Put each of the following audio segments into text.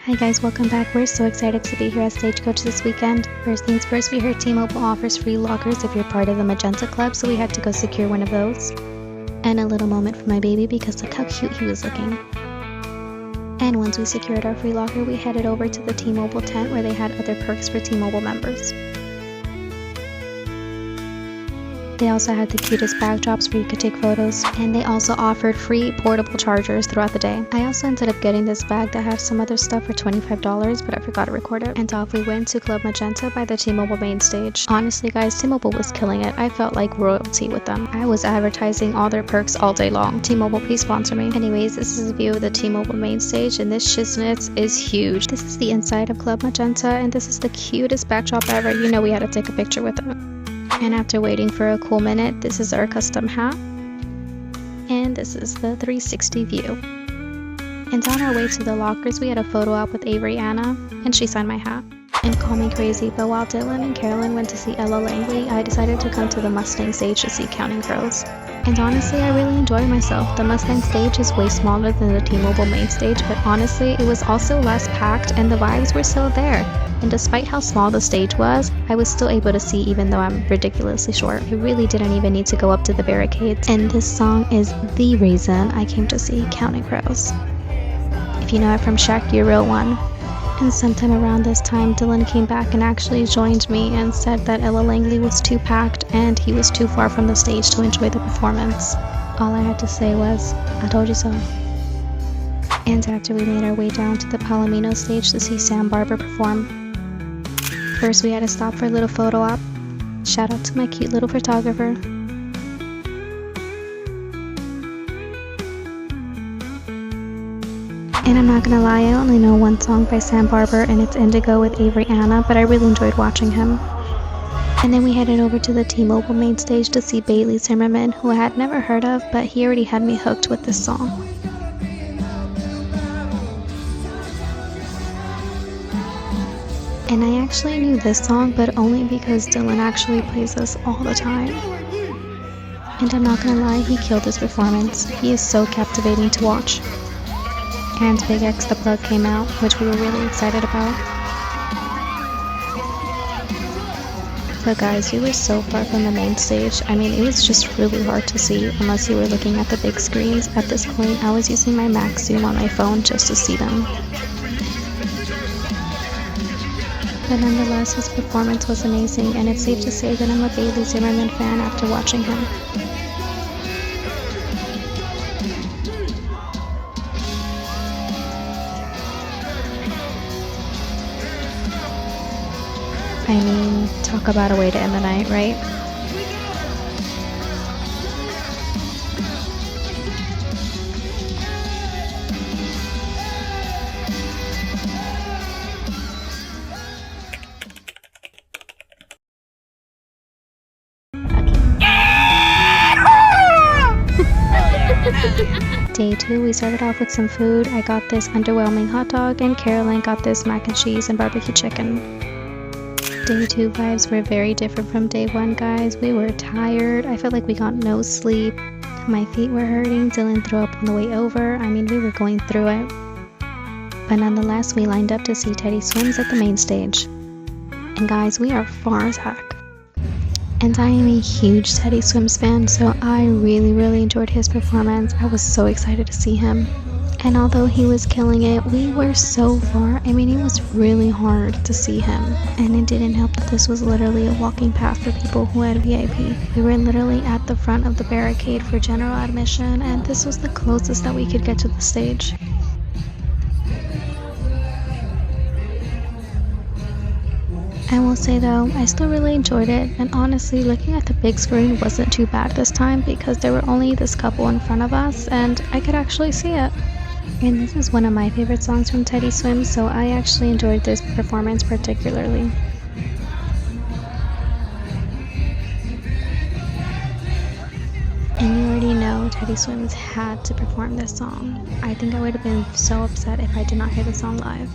Hi guys, welcome back. We're so excited to be here at StageCoach this weekend. First things first, we heard T-Mobile offers free lockers if you're part of the Magenta Club, so we had to go secure one of those. And a little moment for my baby because look how cute he was looking. And once we secured our free locker, we headed over to the T-Mobile tent where they had other perks for T-Mobile members. They also had the cutest backdrops where you could take photos, and they also offered free portable chargers throughout the day. I also ended up getting this bag that had some other stuff for $25, but I forgot to record it. And off we went to Club Magenta by the T-Mobile main stage. Honestly guys, T-Mobile was killing it. I felt like royalty with them. I was advertising all their perks all day long. T-Mobile, please sponsor me. Anyways, this is a view of the T-Mobile main stage, and this shiznit is huge. This is the inside of Club Magenta, and this is the cutest backdrop ever. You know we had to take a picture with it. And after waiting for a cool minute, this is our custom hat. And this is the 360 view. And on our way to the lockers, we had a photo op with Avery Anna, and she signed my hat. And call me crazy, but while Dylan and Carolyn went to see Ella Langley, I decided to come to the Mustang stage to see Counting Crows. And honestly, I really enjoyed myself. The Mustang stage is way smaller than the T-Mobile main stage, but honestly, it was also less packed and the vibes were still there. And despite how small the stage was, I was still able to see even though I'm ridiculously short. I really didn't even need to go up to the barricades. And this song is the reason I came to see Counting Crows. If you know it from Shaq, you're a real one. And sometime around this time, Dylan came back and actually joined me and said that Ella Langley was too packed and he was too far from the stage to enjoy the performance. All I had to say was, I told you so. And after we made our way down to the Palomino stage to see Sam Barber perform, first we had to stop for a little photo op. Shout out to my cute little photographer. And I'm not gonna lie, I only know one song by Sam Barber and it's Indigo with Avery Anna, but I really enjoyed watching him. And then we headed over to the T-Mobile main stage to see Bailey Zimmerman, who I had never heard of, but he already had me hooked with this song. And I actually knew this song, but only because Dylan actually plays this all the time. And I'm not gonna lie, he killed his performance. He is so captivating to watch. And Big X the Plug came out, which we were really excited about. But guys, we were so far from the main stage. I mean, it was just really hard to see unless you were looking at the big screens. At this point, I was using my max zoom on my phone just to see them. But nonetheless, his performance was amazing, and it's safe to say that I'm a Bailey Zimmerman fan after watching him. I mean, talk about a way to end the night, right? Day 2, we started off with some food. I got this underwhelming hot dog, and Caroline got this mac and cheese and barbecue chicken. Day 2 vibes were very different from day 1, guys. We were tired. I felt like we got no sleep. My feet were hurting. Dylan threw up on the way over. I mean, we were going through it. But nonetheless, we lined up to see Teddy Swims at the main stage. And guys, we are far as heck. And I am a huge Teddy Swims fan, so I really enjoyed his performance. I was so excited to see him. And although he was killing it, we were so far. I mean, it was really hard to see him. And it didn't help that this was literally a walking path for people who had VIP. We were literally at the front of the barricade for general admission, and this was the closest that we could get to the stage. I will say though, I still really enjoyed it, and honestly, looking at the big screen wasn't too bad this time because there were only this couple in front of us, and I could actually see it. And this is one of my favorite songs from Teddy Swims, so I actually enjoyed this performance particularly. And you already know Teddy Swims had to perform this song. I think I would have been so upset if I did not hear the song live.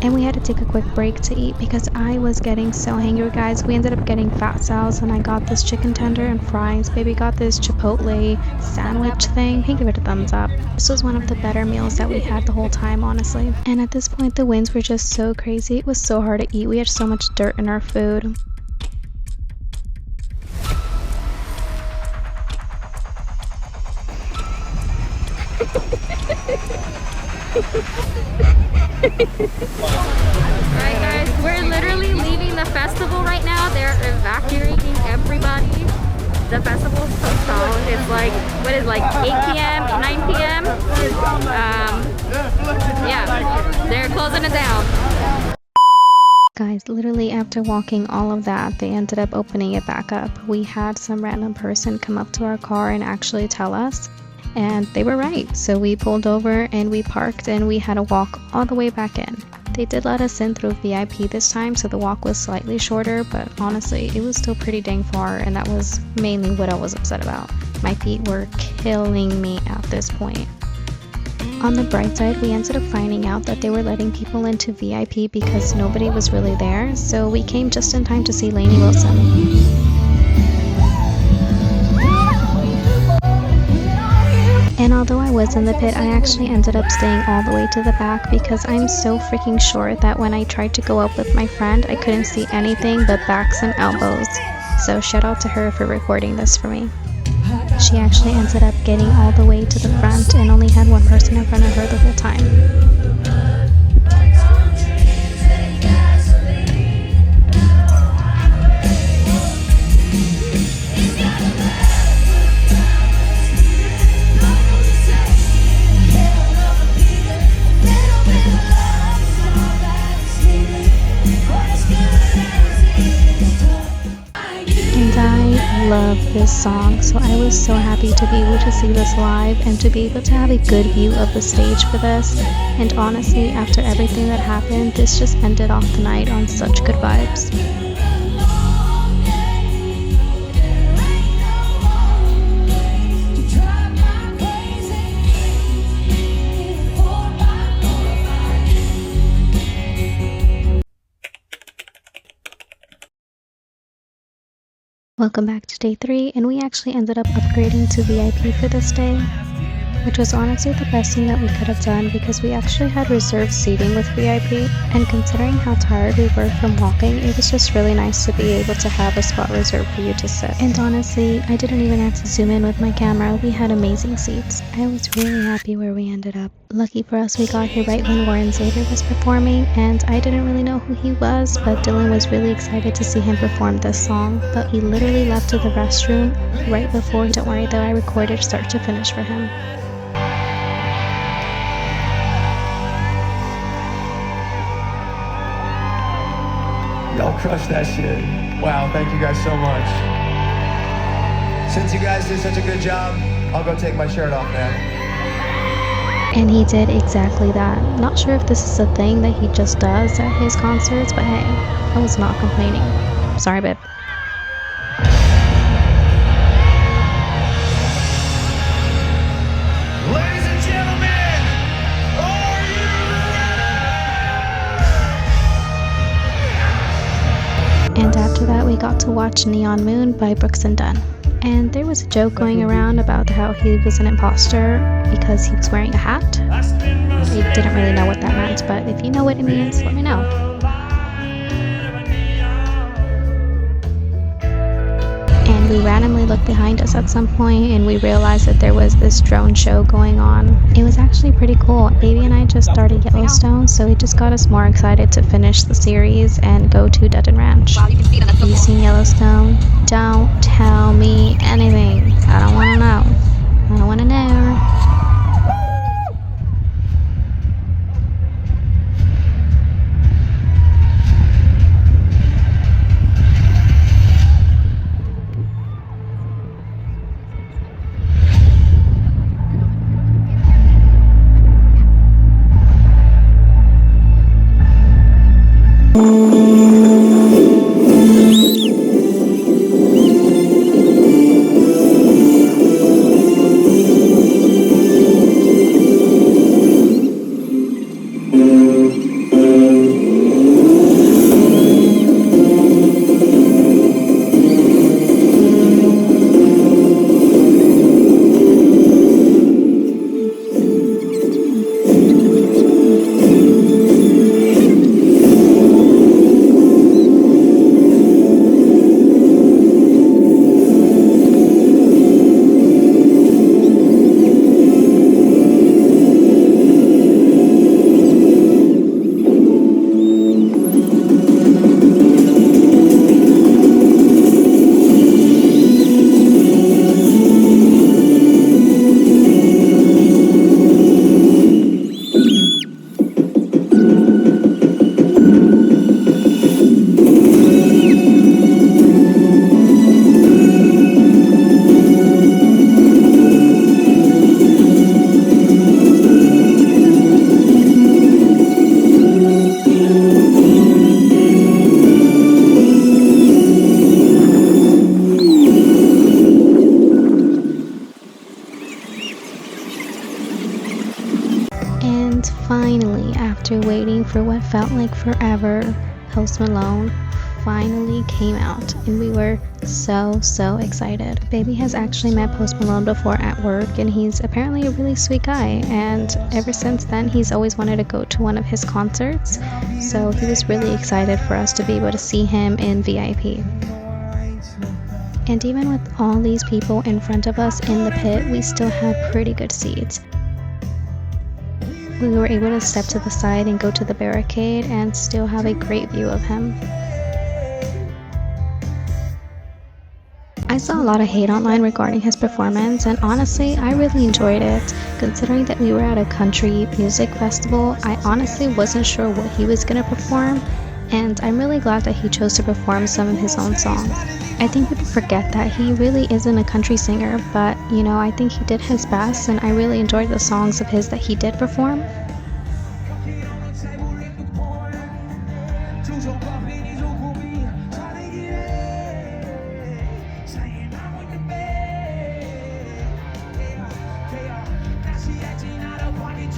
And we had to take a quick break to eat because I was getting so hangry, guys. We ended up getting fat sal's, and I got this chicken tender and fries. Baby got this chipotle sandwich thing. He gave it a thumbs up. This was one of the better meals that we had the whole time, honestly. And at this point, the winds were just so crazy. It was so hard to eat. We had so much dirt in our food. Alright guys, we're literally leaving the festival right now. They're evacuating everybody. The festival's postponed. It's like, what is it, like 8 p.m., 9 p.m.? Yeah, they're closing it down. Guys, literally after walking all of that, they ended up opening it back up. We had some random person come up to our car and actually tell us, and they were right. So we pulled over and we parked and we had to walk all the way back in. They did let us in through VIP this time, so the walk was slightly shorter, but honestly, it was still pretty dang far, and that was mainly what I was upset about. My feet were killing me at this point. On the bright side, we ended up finding out that they were letting people into VIP because nobody was really there, so we came just in time to see Lainey Wilson. And although I was in the pit, I actually ended up staying all the way to the back because I'm so freaking short that when I tried to go up with my friend, I couldn't see anything but backs and elbows. So shout out to her for recording this for me. She actually ended up getting all the way to the front and only had one person in front of her the whole time. I love this song, so I was so happy to be able to see this live and to be able to have a good view of the stage for this. And honestly, after everything that happened, this just ended off the night on such good vibes. Welcome back to day 3, and we actually ended up upgrading to VIP for this day, which was honestly the best thing that we could have done because we actually had reserved seating with VIP, and considering how tired we were from walking, it was just really nice to be able to have a spot reserved for you to sit. And honestly, I didn't even have to zoom in with my camera. We had amazing seats. I was really happy where we ended up. Lucky for us, we got here right when Warren Zevon was performing, and I didn't really know who he was, but Dylan was really excited to see him perform this song. But he literally left to the restroom right before. Don't worry though, I recorded start to finish for him. Y'all crushed that shit. Wow, thank you guys so much. Since you guys did such a good job, I'll go take my shirt off now. And he did exactly that. Not sure if this is a thing that he just does at his concerts, but hey, I was not complaining. Sorry, babe. Ladies and gentlemen, are you ready? And after that, we got to watch Neon Moon by Brooks and Dunn. And there was a joke going around about how he was an imposter because he was wearing a hat. I didn't really know what that meant, but if you know what it means, let me know. And we randomly looked behind us at some point and we realized that there was this drone show going on. It was actually pretty cool. Baby and I just started Yellowstone, so it just got us more excited to finish the series and go to Dutton Ranch. Have you seen Yellowstone? Don't tell me anything. I don't want to know. I don't want to know. after waiting for what felt like forever, Post Malone finally came out, and we were so excited. Baby has actually met Post Malone before at work, and he's apparently a really sweet guy, and ever since then he's always wanted to go to one of his concerts, so he was really excited for us to be able to see him in VIP. And even with all these people in front of us in the pit, we still had pretty good seats. We were able to step to the side and go to the barricade and still have a great view of him. I saw a lot of hate online regarding his performance, and honestly, I really enjoyed it. Considering that we were at a country music festival, I honestly wasn't sure what he was going to perform, and I'm really glad that he chose to perform some of his own songs. I think people forget that he really isn't a country singer, but you know, I think he did his best, and I really enjoyed the songs of his that he did perform.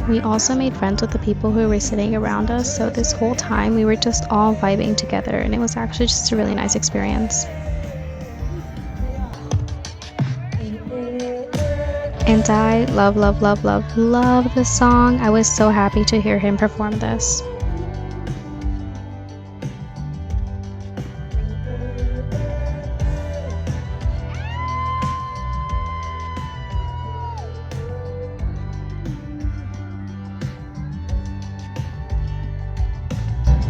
We also made friends with the people who were sitting around us, so this whole time we were just all vibing together, and it was actually just a really nice experience. And I love this song. I was so happy to hear him perform this.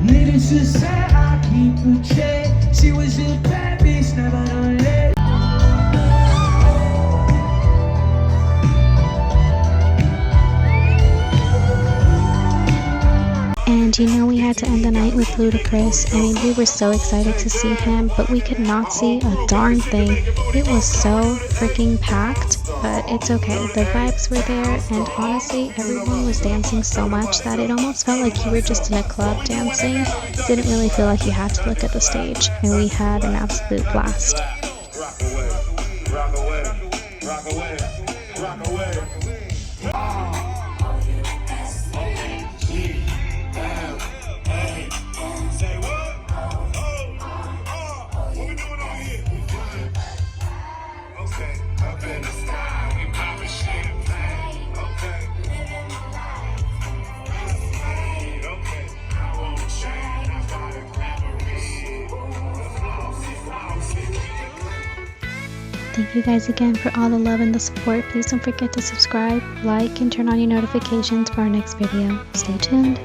Needless to say, I keep a check. She was a bad bitch, never done let. And you know, we had to end the night with Ludacris. I mean, we were so excited to see him, but we could not see a darn thing. It was so freaking packed, but it's okay. The vibes were there, and honestly, everyone was dancing so much that it almost felt like you were just in a club dancing. It didn't really feel like you had to look at the stage, and we had an absolute blast. Rock away, rock away, rock away, rock away. Thank you guys again for all the love and the support. Please don't forget to subscribe, like, and turn on your notifications for our next video. Stay tuned.